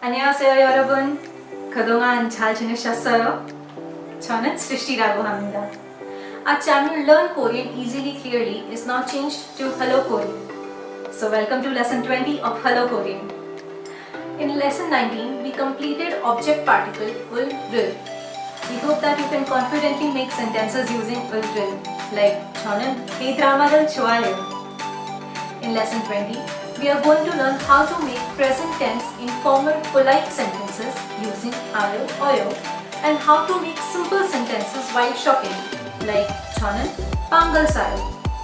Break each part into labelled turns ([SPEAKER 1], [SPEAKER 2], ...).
[SPEAKER 1] 안녕하세요 여러분. 그동안 잘 지내셨어요? 저는 스리라고 합니다. Our channel Learn Korean Easily Clearly is now changed to Hello Korean. So welcome to lesson 20 of Hello Korean. In lesson 19, we completed object particle ul will. We hope that you can confidently make sentences using ul will, like 저는 이 드라마를 좋아해요. In lesson 20, we are going to learn how to make present tense informal polite sentences using aayo, eoyo, and how to make simple sentences while shopping, like 저는 빵을 사요,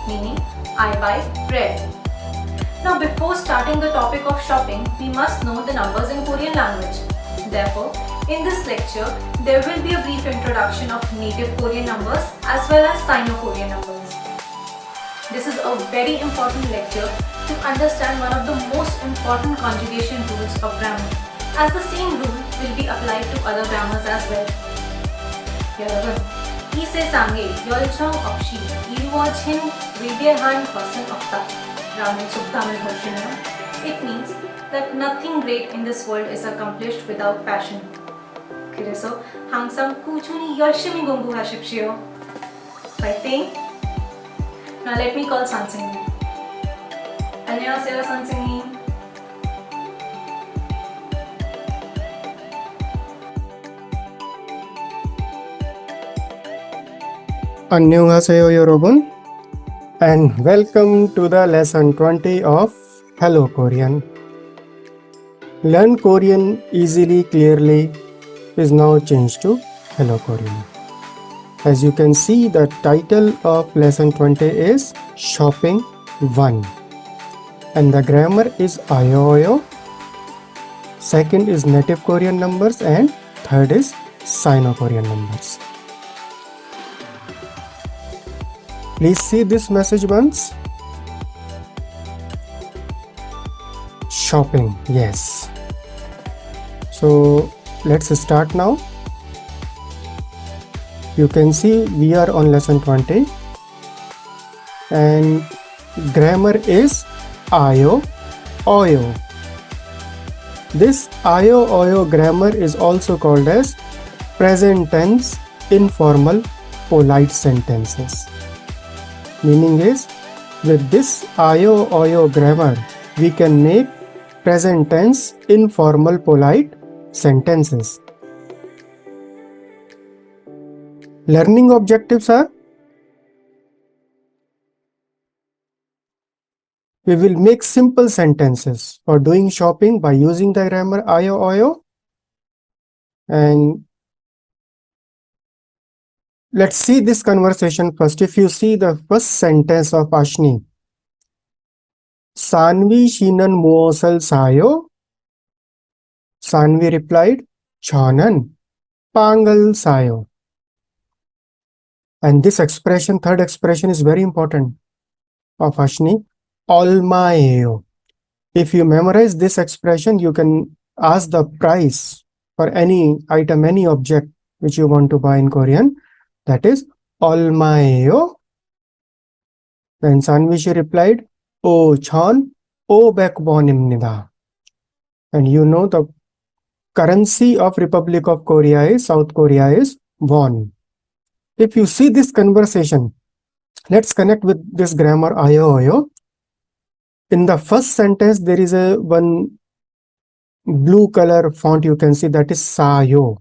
[SPEAKER 1] meaning I buy bread. Now before starting the topic of shopping, we must know the numbers in Korean language. Therefore, in this lecture, there will be a brief introduction of native Korean numbers as well as Sino-Korean numbers. This is a very important lecture to understand one of the most important conjugation rules of grammar, as the same rule will be applied to other grammars as well. 여러분, 이 세상에 열정 없이 이루어진 위대한 것은 없다 라는 속담을 보시면 it means that nothing great in this world is accomplished without passion. 그래서 항상 꾸준히 열심히 공부하십시오. 파이팅! Now let me call 선생님. 안녕하세요 선생님.
[SPEAKER 2] 안녕하세요 여러분 and welcome to the lesson 20 of Hello Korean. Learn Korean easily clearly is now changed to Hello Korean. As you can see, the title of lesson 20 is Shopping 1 and the grammar is aayo. Second is native Korean numbers and third is Sino-Korean numbers. Please see this message once. Shopping, yes. So let's start now. You can see we are on lesson 20 and grammar is aayo, eoyo. This aayo, eoyo grammar is also called as present tense informal polite sentences. Meaning is, with this aayo, eoyo grammar, we can make present tense informal polite sentences. Learning objectives are: we will make simple sentences for doing shopping by using the grammar aayo, eoyo. And let's see this conversation first. If you see the first sentence of Ashni, Sanvi Shinan Muosal Sayo. Sanvi replied, Chonan Pangal Sayo. And this expression, third expression, is very important of Ashni, Olmaeo. If you memorize this expression, you can ask the price for any item, any object which you want to buy in Korean. That is Olmaeo. Then Sanvishi replied, O Chon, O Bekbonimnida. And you know the currency of Republic of Korea is, South Korea is won. If you see this conversation, let's connect with this grammar aayo, eoyo. In the first sentence, there is a one blue color font you can see, that is sayo.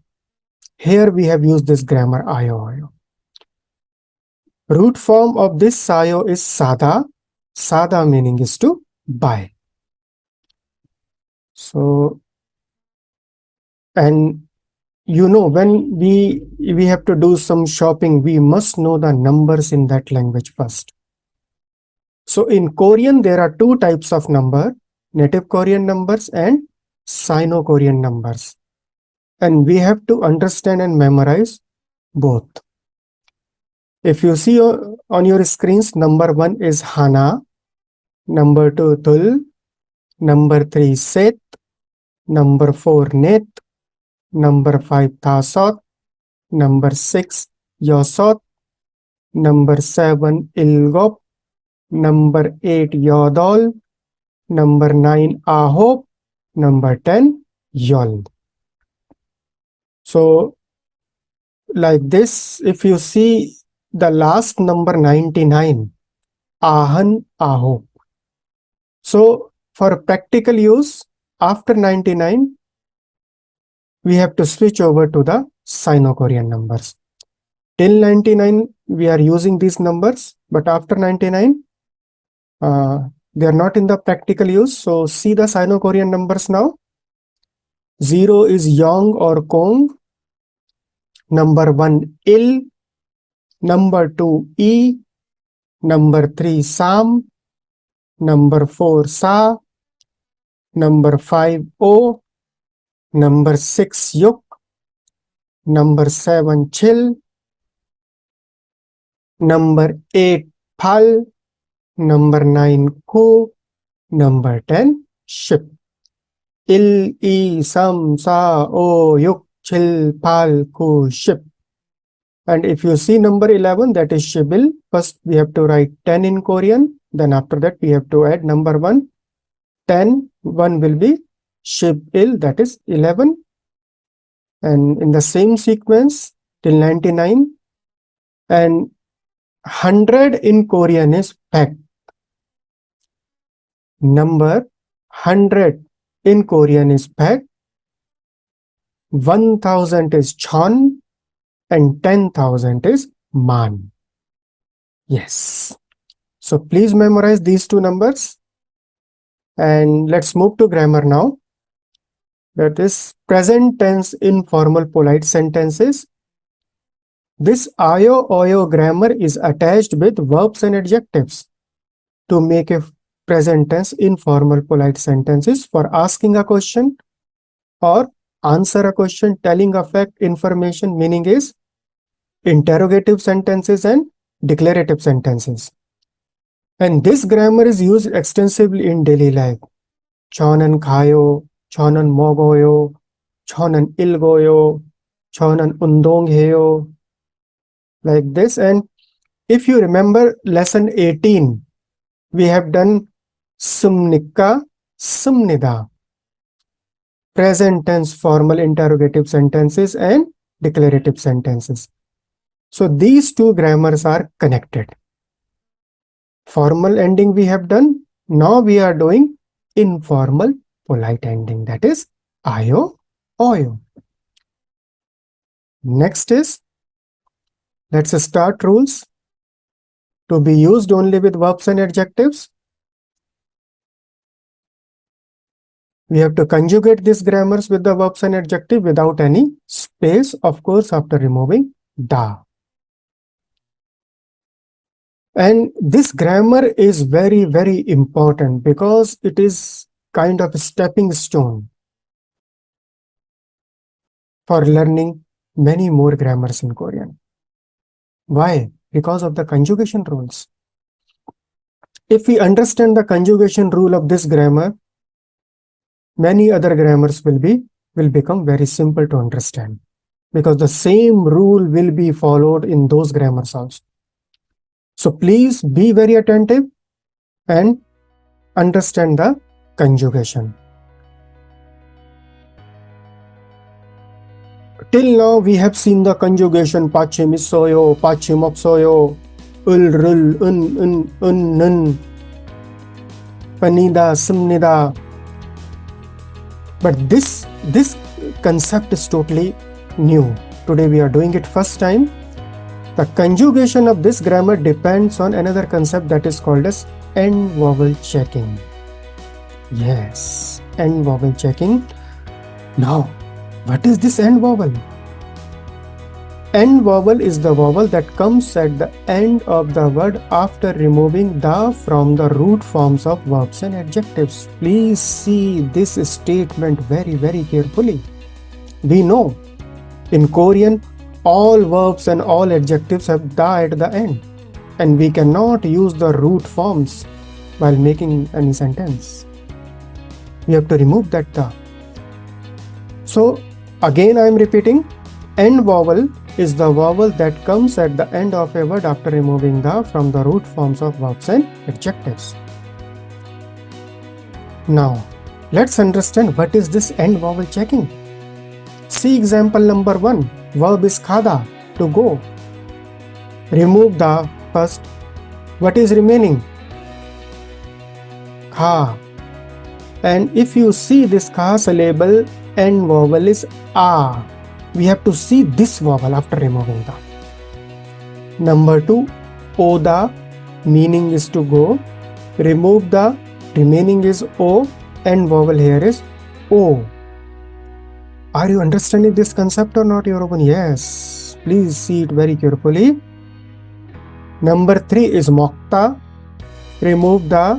[SPEAKER 2] Here we have used this grammar aayo, eoyo. Root form of this sayo is sada. Sada meaning is to buy. So, and you know, when we have to do some shopping, we must know the numbers in that language first. So in Korean, there are two types of number, native Korean numbers and Sino-Korean numbers. And we have to understand and memorize both. If you see on your screens, number 1 is Hana, number 2 Tul, number 3 Set, number 4 Net, number 5 Tasot, number 6 Yosot, number 7 Ilgop, number 8 Yodol, number 9 Ahop, number 10 yol. So like this, if you see the last number 99, ahan, aho. So for practical use, after 99, we have to switch over to the Sino-Korean numbers. Till 99, we are using these numbers, but after 99, they are not in the practical use. So see the Sino-Korean numbers now. 0 is yong or kong. Number 1, il. Number 2, e. Number 3, sam. Number 4, sa. Number 5, o. Number 6, yuk. Number 7, chil. Number 8, phal. Number 9, ku. Number 10, ship. Il, e, sam, sa, o, yuk, chil, phal, ku, ship. And if you see number 11, that is shibil. First, we have to write 10 in Korean. Then after that, we have to add number 1. 10, 1 will be shibil, that is 11. And in the same sequence, till 99. And 100 in Korean is pack. Number 100 in Korean is pack. 1000 is chon. And 10,000 is man. Yes. So please memorize these two numbers. And let's move to grammar now. That is present tense informal polite sentences. This aayo oyo grammar is attached with verbs and adjectives to make a present tense informal polite sentences for asking a question or answer a question, telling a fact, information. Meaning is interrogative sentences and declarative sentences. And this grammar is used extensively in daily life. Chonan khayo, chonan mogoyo, chonan ilgoyo, chonan undong heyo. Like this. And if you remember lesson 18, we have done sumnika, sumnida. Present tense formal interrogative sentences and declarative sentences. So these two grammars are connected. Formal ending we have done. Now we are doing informal polite ending, that is aayo oyo. Next is, let's start rules to be used only with verbs and adjectives. We have to conjugate these grammars with the verbs and adjective without any space, of course, after removing da. And this grammar is very, very important because it is kind of a stepping stone for learning many more grammars in Korean. Why? Because of the conjugation rules. If we understand the conjugation rule of this grammar, many other grammars will become very simple to understand, because the same rule will be followed in those grammars also. So please be very attentive and understand the conjugation. Till now, we have seen the conjugation pachim isoyo, pachim opsoyo, ul, rul, nun, panida, sumnida. But this concept is totally new. Today we are doing it first time. The conjugation of this grammar depends on another concept that is called as end vowel checking. Yes, end vowel checking. Now, what is this end vowel? End vowel is the vowel that comes at the end of the word after removing the from the root forms of verbs and adjectives. Please see this statement very, very carefully. We know in Korean, all verbs and all adjectives have da at the end, and we cannot use the root forms while making any sentence. We have to remove that da. So again I am repeating, end vowel is the vowel that comes at the end of a word after removing the from the root forms of verbs and adjectives. Now, Let's understand what is this end vowel checking. See example number 1. Verb is khada, to go. Remove the first. What is remaining? Kha. And if you see this kha syllable, end vowel is a. We have to see this vowel after removing the. Number 2, oda, meaning is to go. Remove the, remaining is o, end vowel here is o. Are you understanding this concept or not, Yorobun? Yes. Please see it very carefully. Number 3 is mokta. Remove the,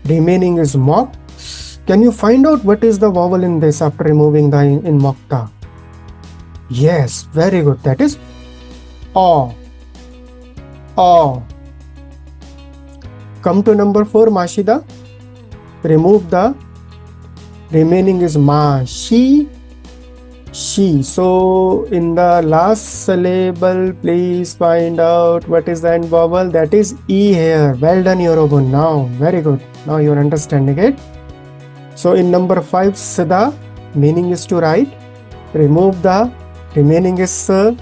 [SPEAKER 2] remaining is mok. Can you find out what is the vowel in this after removing the in mokta? Yes, very good. That is o. O. Come to number 4, Mashida. Remove the, remaining is ma. She. So in the last syllable, please find out what is the end vowel. That is e here. Well done, Yorobun. Now, very good. Now you are understanding it. So in number 5, Siddha, meaning is to write. Remove the, remaining is s,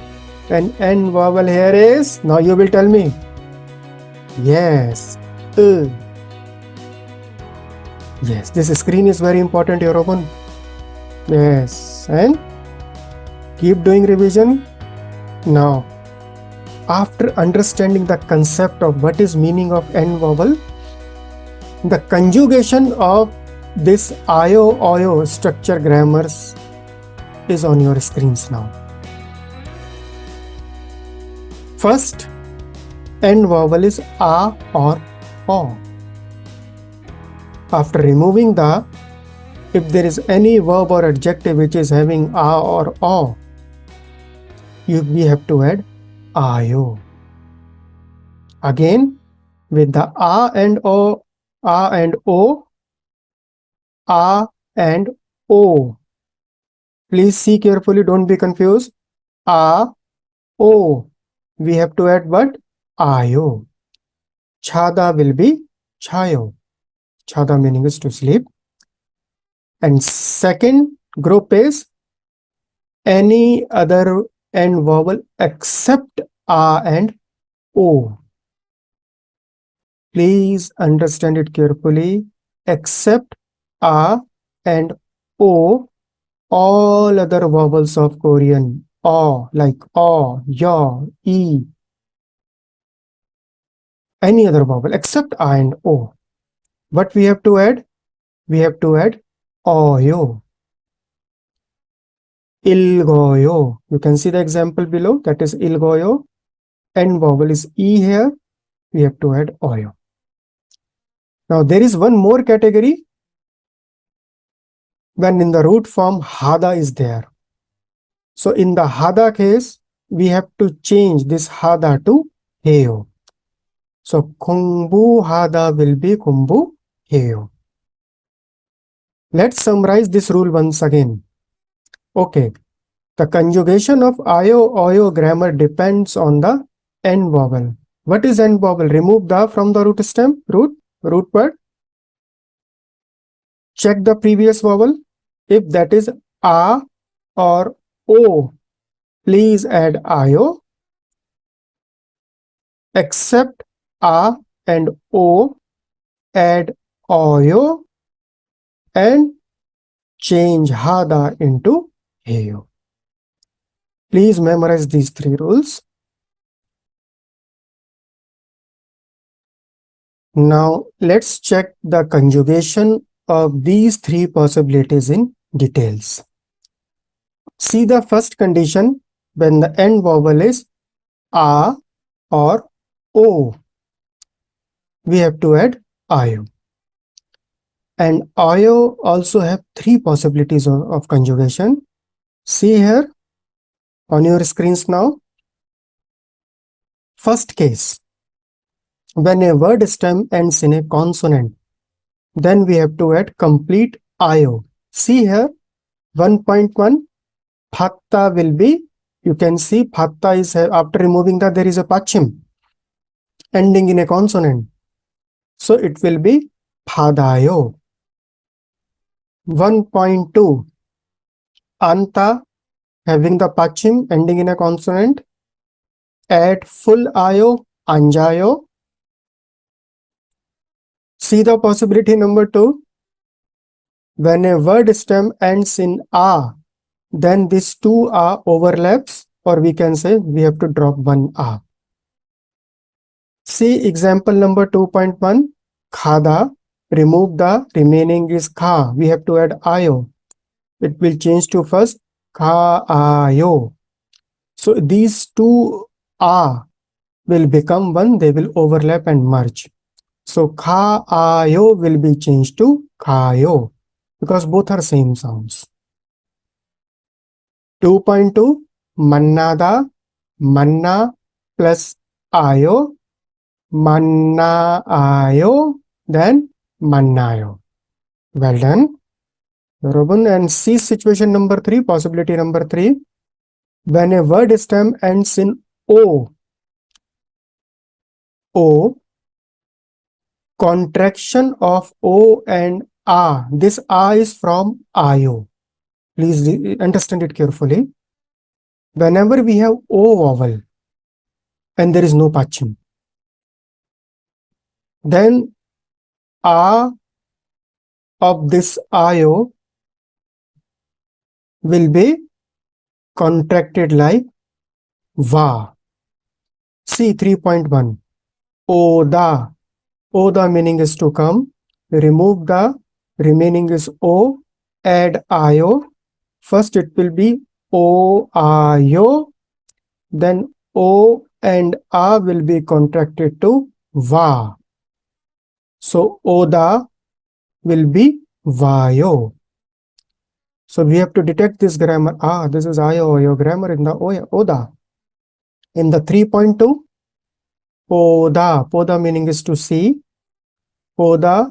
[SPEAKER 2] and end vowel here is, now you will tell me. Yes, Yes, this screen is very important, Yorobun. Yes, and keep doing revision. Now, after understanding the concept of what is meaning of end vowel, the conjugation of this aayo, oyo structure grammars is on your screens now. First, end vowel is a or o. After removing the, if there is any verb or adjective which is having a or o, we have to add aayo. Again, with the a and o, a and o, a and o. Please see carefully, don't be confused. A, o. We have to add what? Aayo. Chada will be chayo. Chada meaning is to sleep. And second group is any other end vowel except a and o. Please understand it carefully. Except a and o, all other vowels of Korean, o, like o, yo, e, any other vowel except a and o. What we have to add? We have to add oyo. Ilgoyo. You can see the example below. That is ilgoyo. End vowel is e here. We have to add oyo. Now there is one more category when in the root form hada is there. So in the hada case, we have to change this hada to heyo. So kumbu hada will be kumbu heyo. Let's summarize this rule once again. Okay. The conjugation of aayo, oyo grammar depends on the end vowel. What is end vowel? Remove the from the root stem, root word. Check the previous vowel. If that is a or o, please add aayo. Except a and o, add oyo and change hada into heyo. Please memorize these 3 rules. Now let's check the conjugation of these 3 possibilities in details. See the first condition when the end vowel is a or o. We have to add aayo. And aayo also have 3 possibilities of conjugation. See here on your screens now. First case, when a word stem ends in a consonant, then we have to add complete aayo. See here 1.1, phatta will be, you can see phatta is after removing that there is a pachim ending in a consonant. So it will be phadayo. 1.2 anta, having the pachim ending in a consonant. Add full ayo, anjayo. See the possibility number 2. When a word stem ends in a, then these two a overlaps, or we can say we have to drop one a. See example number 2.1. Khada, remove the remaining is kha. We have to add ayo. It will change to first kha ayo. So these two a will become one, they will overlap and merge. So kha ayo will be changed to khayo because both are same sounds. 2.2 mannada, manna plus ayo, manna ayo, then mannayo. Well done, Robin. And see situation number 3, possibility number 3. When a word stem ends in o, contraction of o and a. This a is from ayo. Please understand it carefully. Whenever we have o vowel and there is no pachim, then a of this ayo will be contracted like va. See 3.1. Oda. Oda meaning is to come. Remove the remaining is o. Add ayo. First it will be o ayo. Then o and a will be contracted to va. So oda will be vayo. So we have to detect this grammar. This is ayo, your grammar in the oda. In the 3.2, poda. Poda meaning is to see. Poda,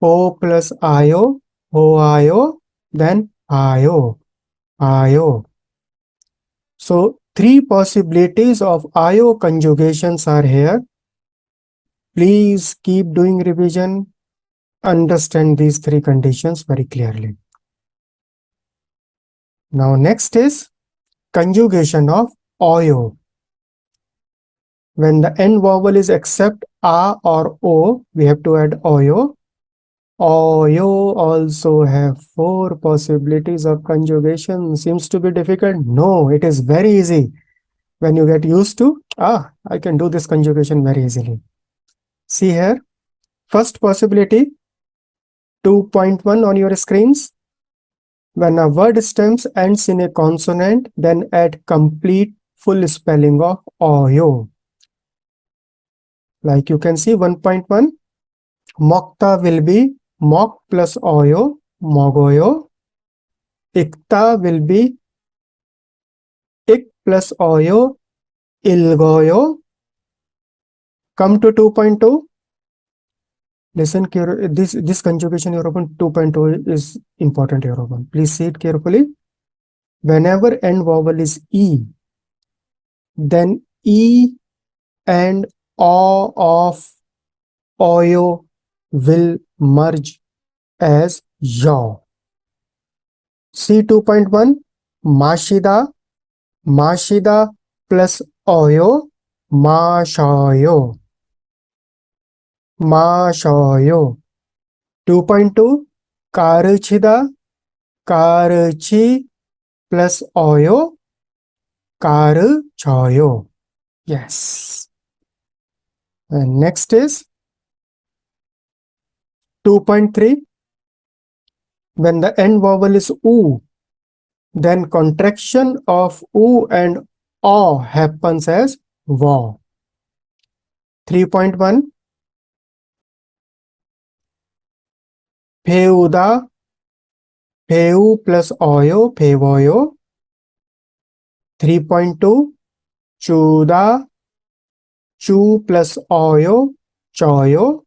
[SPEAKER 2] o plus ayo, o ayo, then ayo, ayo. So 3 possibilities of ayo conjugations are here. Please keep doing revision. Understand these 3 conditions very clearly. Now next is conjugation of oyo. When the end vowel is except a or o, we have to add oyo. Oyo also have 4 possibilities of conjugation. Seems to be difficult? No, it is very easy. When you get used to, I can do this conjugation very easily. See here, first possibility, 2.1 on your screens. When a word stems ends in a consonant, then add complete full spelling of oyo. Like you can see 1.1, mokta will be mok plus oyo, mogoyo. Ikta will be ik plus oyo, ilgoyo. Come to 2.2. Listen, this conjugation European 2.2 is important European. Please see it carefully. Whenever end vowel is E, then E and O of oyo will merge as yo. See 2.1, mashida, mashida plus oyo, mashoyo, mashoyo. 2.2, karuchida, karuchi plus oyo, karuchoyo. Yes. And next is 2.3. When the end vowel is u, then contraction of u and o happens as vo. 3.1. Peuda, peu plus oyo, pevoyo. 3.2. Chuda, chu plus oyo, choyo.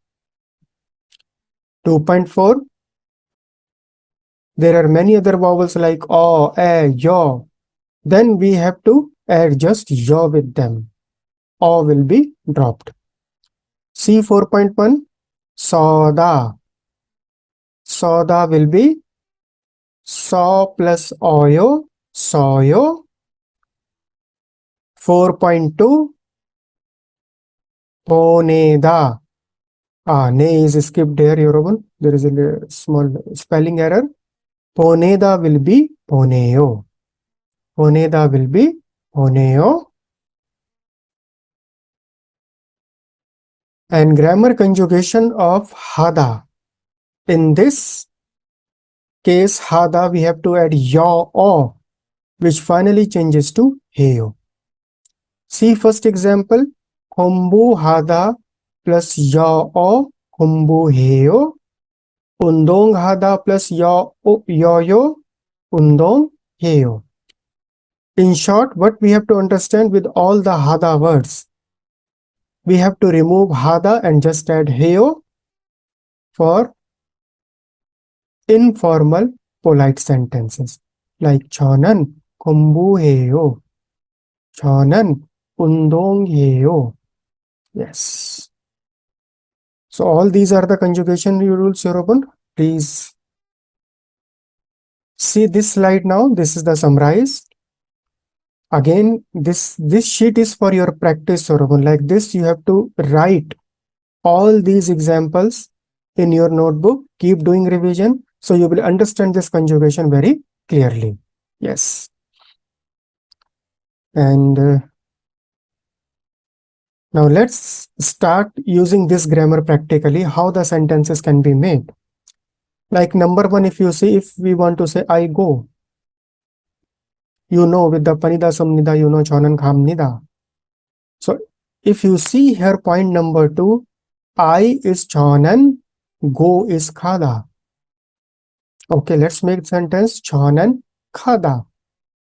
[SPEAKER 2] 2.4. There are many other vowels like o, e, yo. Then we have to add just yo with them. O will be dropped. See 4.1, soda. Soda will be so plus oyo, soyo. 4.2 poneda. Ne is skipped here, Yorobun. There is a small spelling error. Poneda will be poneo. Poneda will be poneo. And grammar conjugation of hada. In this case, hada, we have to add yo, which finally changes to heyo. See first example. Kombu hada plus yo, kombu heyo. Undong hada plus yoyo, undong heyo. In short, what we have to understand with all the hada words, we have to remove hada and just add heyo for informal polite sentences like chonan kombu heyo, chonan undong heyo. Yes. So all these are the conjugation rules, Yorobun. Please see this slide now. This is the summarize. Again, this sheet is for your practice, Yorobun. Like this, you have to write all these examples in your notebook. Keep doing revision so you will understand this conjugation very clearly. Yes. And now let's start using this grammar practically, how the sentences can be made. Like number one, if you see, if we want to say I go, you know, with the panida sumnida, you know, chonan khamnida. So if you see here, point number two, I is chonan, go is khada. Okay, let's make sentence chonan khada.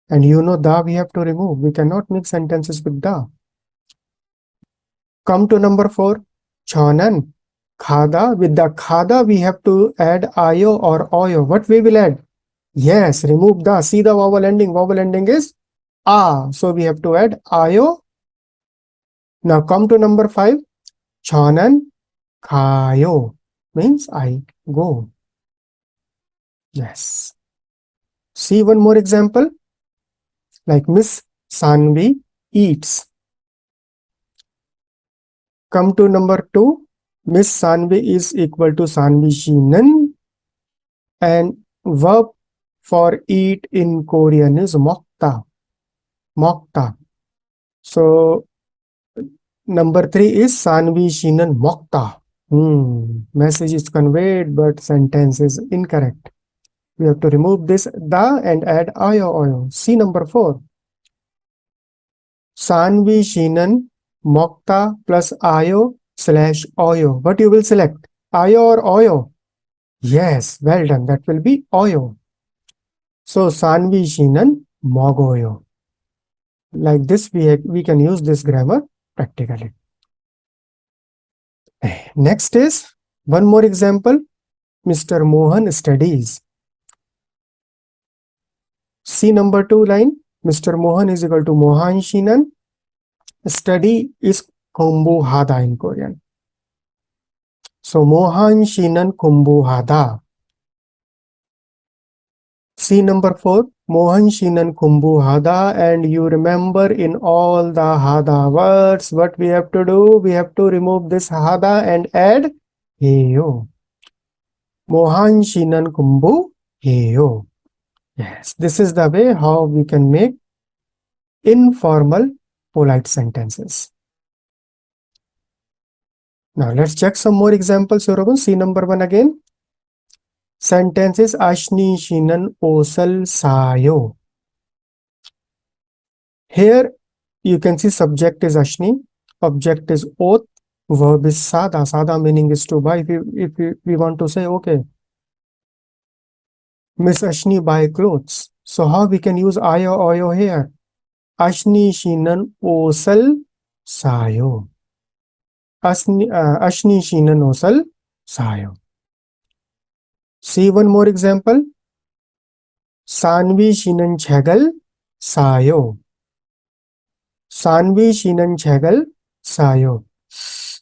[SPEAKER 2] And you know, da we have to remove. We cannot make sentences with da. Come to number four, chonan khada. With the khada, we have to add aayo or oyo. What we will add? Yes, remove the. See the vowel ending. Vowel ending is a. So we have to add aayo. Now come to number five, chonan khayo. Means I go. Yes. See one more example. Like Miss Sanvi eats. Come to number two, Miss Sanvi is equal to Sanvi Shinen, and verb for eat in Korean is mokta. Mokta. So number three is Sanvi Shinen mokta. Message is conveyed, but sentence is incorrect. We have to remove this da and add ayo oyo. See number four. Sanvi Shinen mokta plus ayo slash oyo. What you will select? Ayo or oyo? Yes, well done. That will be oyo. So Sanvi Shinen mogoyo. Like this, we can use this grammar practically. Next is one more example. Mr. Mohan studies. See number two line. Mr. Mohan is equal to Mohan Shinen. Study is kombu hada in Korean. So Mohan Shinen kombu hada. See number four, Mohan Shinan Kumbu Hada, and you remember in all the Hada words, what we have to do? We have to remove this Hada and add Heyo. Mohan Shinan Kumbu Heyo. Yes, this is the way how we can make informal polite sentences. Now let's check some more examples. See number one again. Sentences Ashni Shinan Osal Sayo. Here you can see subject is Ashni, object is oath, verb is sada. Sada meaning is to buy. If we want to say, okay, Miss Ashni buy clothes. So how we can use ayo oyo here? Ashni shinan osal sayo. Ashni shinan osal sayo. See one more example. Sanvi shinan chegal sayo. Sanvi shinan chegal sayo.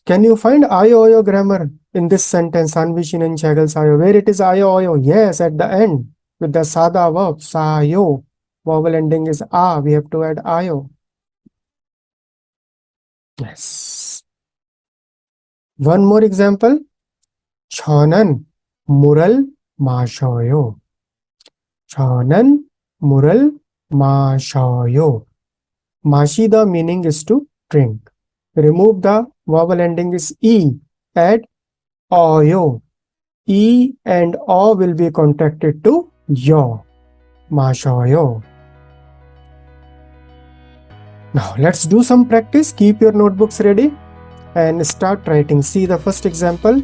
[SPEAKER 2] Can you find aayo grammar in this sentence? Anvishin and Chagals ayo. Where it is aayo? Yes, at the end with the sada verb sayo. Vowel ending is a. We have to add ayo. Yes. One more example. Chonan mural mashoyo. Chonan mural mashoyo. Mashi, the meaning is to drink. Remove the vowel ending is e. Add oyo. E and o will be contracted to yo. Mashoyo. Now let's do some practice. Keep your notebooks ready and start writing. See the first example.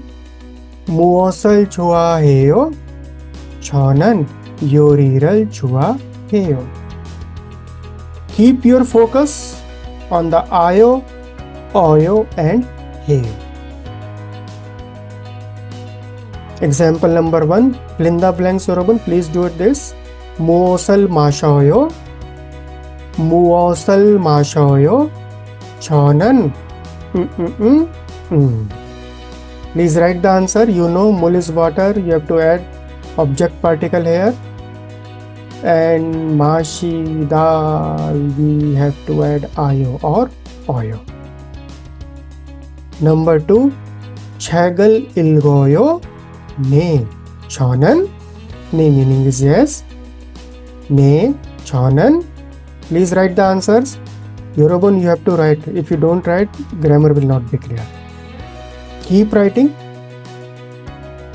[SPEAKER 2] 무엇을 좋아해요? 저는 요리를 좋아해요. Keep your focus on the ayo, oyo and heyo. Example number 1. Fill in the blanks, 여러분. Please do it this. 무엇을 마셔요? 무엇을 마셔요? 저는 Please write the answer. You know mul is water. You have to add object particle here. And mashida, we have to add ayo or oyo. Number 2. 책을 읽어요? 네. 저는 네 meaning is yes. 네. 저는. Please write the answers. 여러분, you have to write. If you don't write, grammar will not be clear. Keep writing.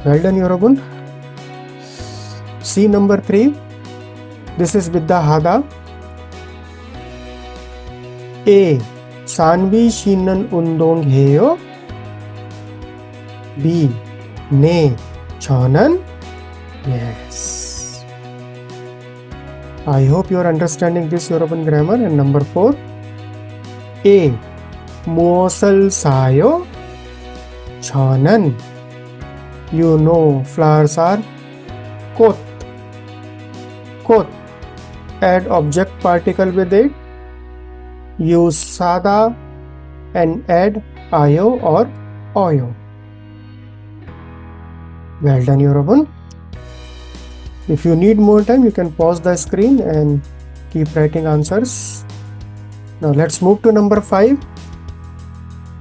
[SPEAKER 2] Well done, 여러분. See number 3. This is with the hada. A. 산비 쉬는 운동해요? B. 네. 저는 yes. I hope you are understanding this 여러분 grammar. And number 4. A. 무엇을 사요? 저는 you know flowers are 꽃. 꽃. Add object particle with it. Use sada and add ayo or oyo. Well done, 여러분. If you need more time, you can pause the screen and keep writing answers. Now let's move to number 5.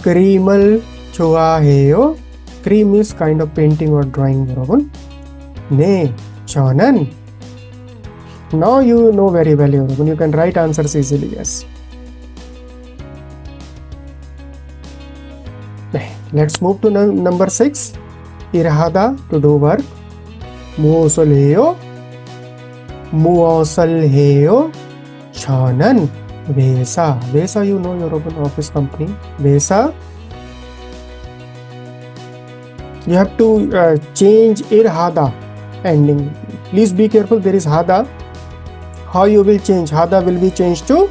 [SPEAKER 2] 그림을 좋아해요? Cream is kind of painting or drawing, 여러분. 네, 저는. Now you know very well, 여러분. You can write answers easily, yes. Let's move to number 6. Irhada, to do work. 무엇을 해요? 무엇을 해요? 저는 회사. 회사, you know, 여러분, office company. 회사. You have to change irhada ending. Please be careful, there is hada. How you will change? Hada will be changed to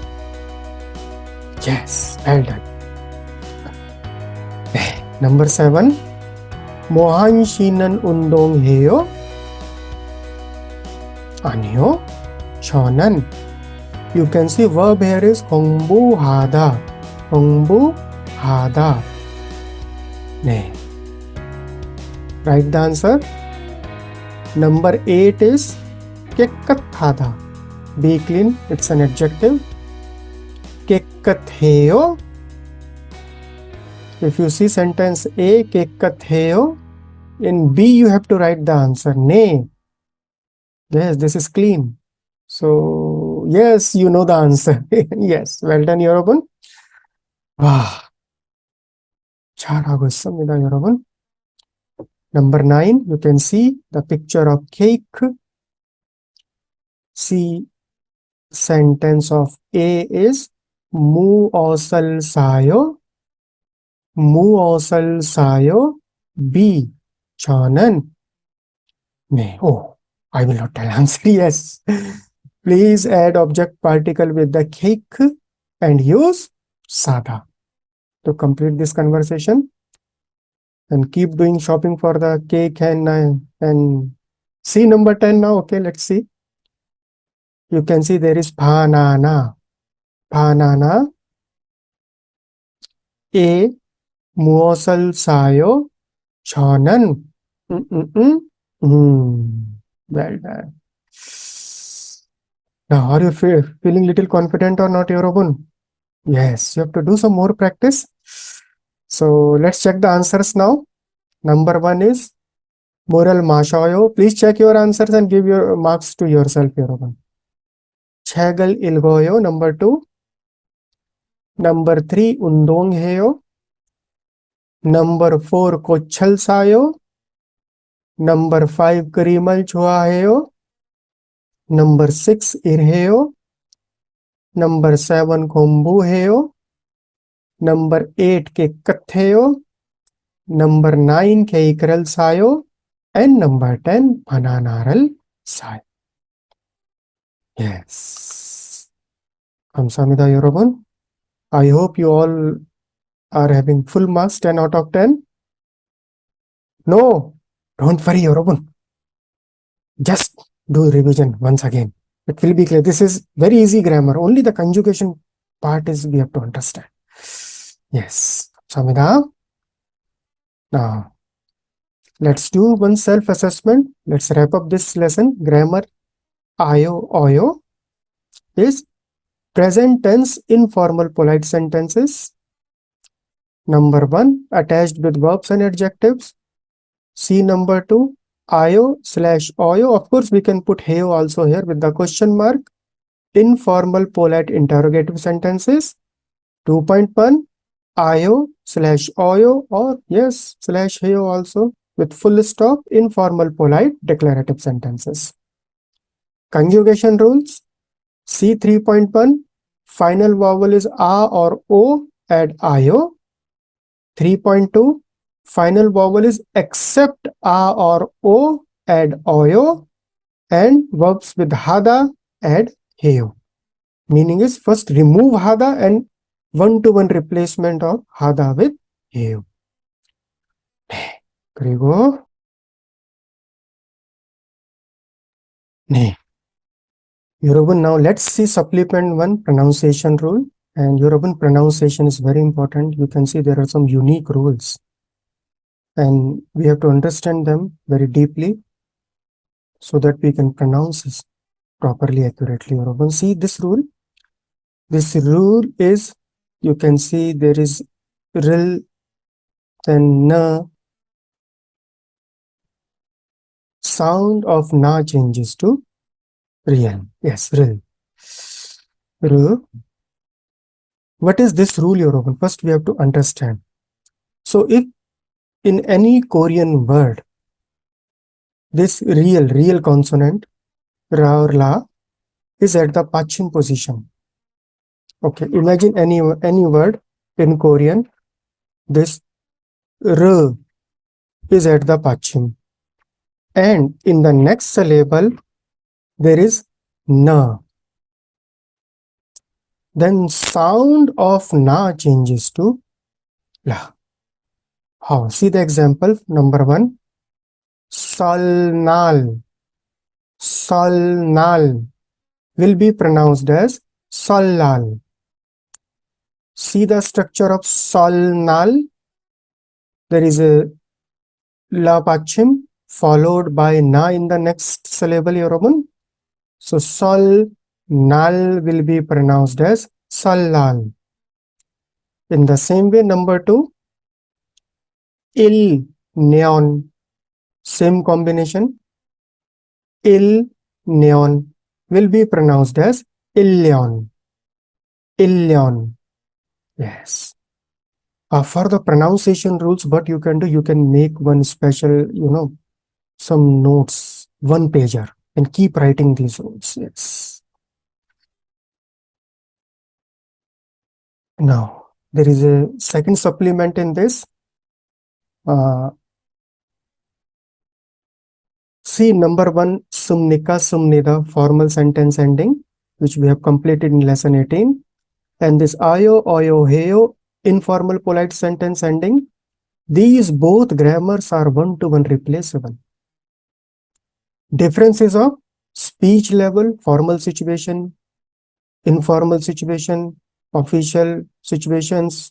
[SPEAKER 2] yes, well done. Number 7. 모한 쉬는 운동해요? 아니요. 저는 you can see verb here is 공부하다. 공부하다. 네. Write the answer. Number 8 is 깨끗하다. Be clean. It's an adjective. 깨끗해요. If you see sentence A, 깨끗해요. In B, you have to write the answer. 네. Yes, this is clean. So, yes, you know the answer. Yes, well done, 여러분. 와, 잘하고 있습니다, 여러분. Number 9, you can see the picture of cake. See, sentence of A is 무엇을 사요? 무엇을 사요? B. 저는 네. Oh, I will not tell answer. Yes. Please add object particle with the cake and use sada to complete this conversation. And keep doing shopping for the cake and see number 10 now. Okay, let's see. You can see there is banana. Banana. A. 무엇을 사요? 저는 음, 음, 음. Well done. Now, are you feeling little confident or not, Yorobun? Yes, you have to do some more practice. So let's check the answers now. Number one is Moral Mashayo. Please check your answers and give your marks to yourself, Yorobun. Chagal Ilgoyo, number two. Number three, Undong Heyo. Number four, Kochal Sayo. Number five, Karimal Chua Heyo. Number six, Irheo. Number seven, Kombu Heo. Number eight, ke Katheo. Number nine, ke Ikral Sayo. And number 10, Pananaral Sayo. Yes. Kamsamida Yorobun. I hope you all are having full marks 10 out of 10. No, don't worry, Yorobun. Just do revision once again. It will be clear. This is very easy grammar. Only the conjugation part is we have to understand. Yes. Samida. Now, let's do one self-assessment. Let's wrap up this lesson. Grammar aayo, oyo is present tense informal polite sentences. Number one, attached with verbs and adjectives. See number two, aayo / oyo. Of course, we can put heo also here with the question mark. Informal polite interrogative sentences. 2.1, aayo / oyo, or yes, /heo also with full stop. Informal polite declarative sentences. Conjugation rules. C 3.1, final vowel is a or o, add aayo. 3.2, final vowel is except a or o, add oyo. And verbs with hada, add heo. Meaning is first remove hada and one-to-one replacement of hada with heo. 그리고 네. 여러분, now let's see supplement one pronunciation rule. And 여러분, pronunciation is very important. You can see there are some unique rules. And we have to understand them very deeply so that we can pronounce this properly, accurately. 여러분, see this rule. This rule is, you can see there is ril, then na. Sound of na changes to real. Yes, ril. What is this rule, Yorobun? First, we have to understand. So, if in any Korean word, this real consonant, ra or la, is at the pachim position. Okay, imagine any word in Korean, this r is at the pachim. And in the next syllable, there is na. Then sound of na changes to la. How? See the example. Number one, solnal. Solnal will be pronounced as solal. See the structure of solnal. There is a la pachim followed by na in the next syllable, Yorobun. So sol nal will be pronounced as salal. In the same way, number two, il neon, same combination. Il neon will be pronounced as illion. Illion. Yes. For the pronunciation rules, what you can do, you can make one special, some notes, one pager, and keep writing these rules. Yes. Now, there is a second supplement in this. See number one, sumnika, sumnida, formal sentence ending, which we have completed in lesson 18. And this ayo, oyo, heyo, informal polite sentence ending. These both grammars are one-to-one replaceable. Differences of speech level, formal situation, informal situation, official situations,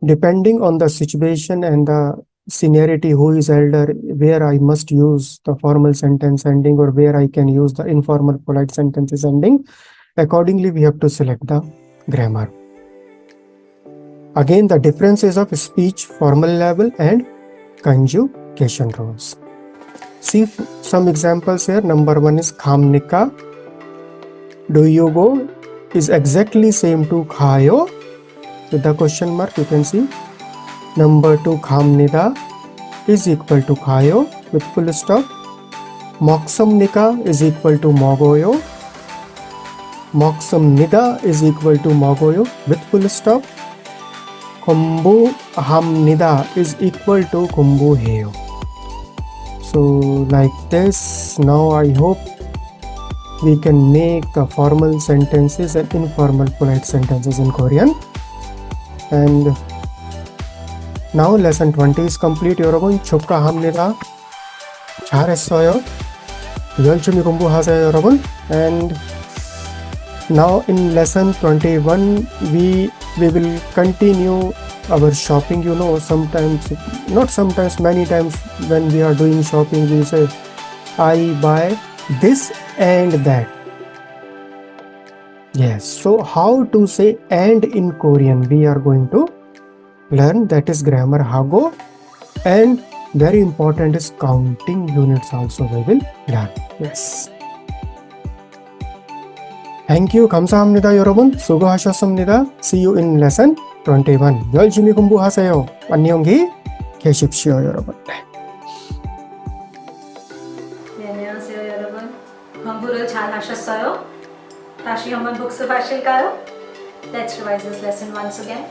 [SPEAKER 2] depending on the situation and the seniority, who is elder, where I must use the formal sentence ending or where I can use the informal polite sentences ending. Accordingly, we have to select the grammar. Again, the differences of speech, formal level and conjugation rules. See some examples here. Number one is khamnika. Do you go is exactly same to khayo with the question mark, you can see. Number two, khamnida is equal to khayo with full stop. Moksamnika is equal to mogoyo. Moksamnida is equal to mogoyo with full stop. Kumbu hamnida is equal to kumbu heyo. So like this, now I hope we can make the formal sentences and informal polite sentences in Korean. And now lesson 20 is complete, 여러분. 축하합니다. 잘했어요. 열심히 공부하세요, 여러분. And now in lesson 21 we will continue our shopping. You know, sometimes, not sometimes, many times when we are doing shopping we say I buy this and that. Yes, so how to say and in Korean we are going to learn. That is grammar hago, and very important is counting units also we will learn. Yes. Thank you. 감사합니다, 여러분. 수고하셨습니다. See you in lesson 21. 열심히 공부하세요. 안녕히 계십시오, 여러분.
[SPEAKER 1] 네, 안녕하세요, 여러분. 공부를 잘 하셨어요? 다시 한번 복습하실까요? Let's revise this lesson once again.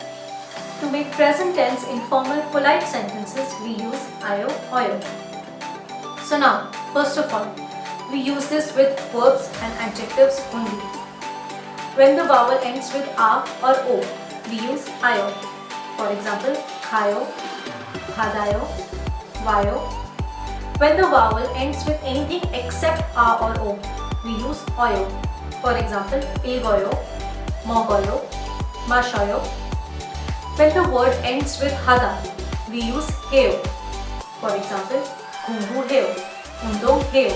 [SPEAKER 1] To make present tense informal polite sentences, we use aayo, oyo. So now, first of all, we use this with verbs and adjectives only. When the vowel ends with a or o, we use aayo. For example, khayo, hadayo, vayo. When the vowel ends with anything except a or o, we use oyo. For example, eoyo, mogoyo, mashoyo. When the word ends with hada, we use heyo. For example, gungu heyo, undong heyo.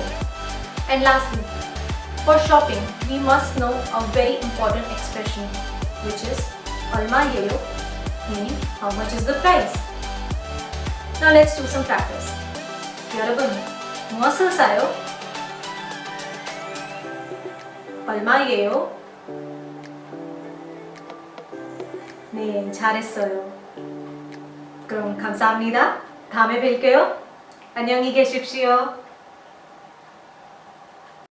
[SPEAKER 1] And lastly, for shopping, we must know a very important expression, which is aayo, meaning how much is the price. Now let's do some practice. 여러분, 무엇을 사요? 얼마예요? 네, 잘했어요. 그럼 감사합니다. 다음에 뵐게요. 안녕히 계십시오.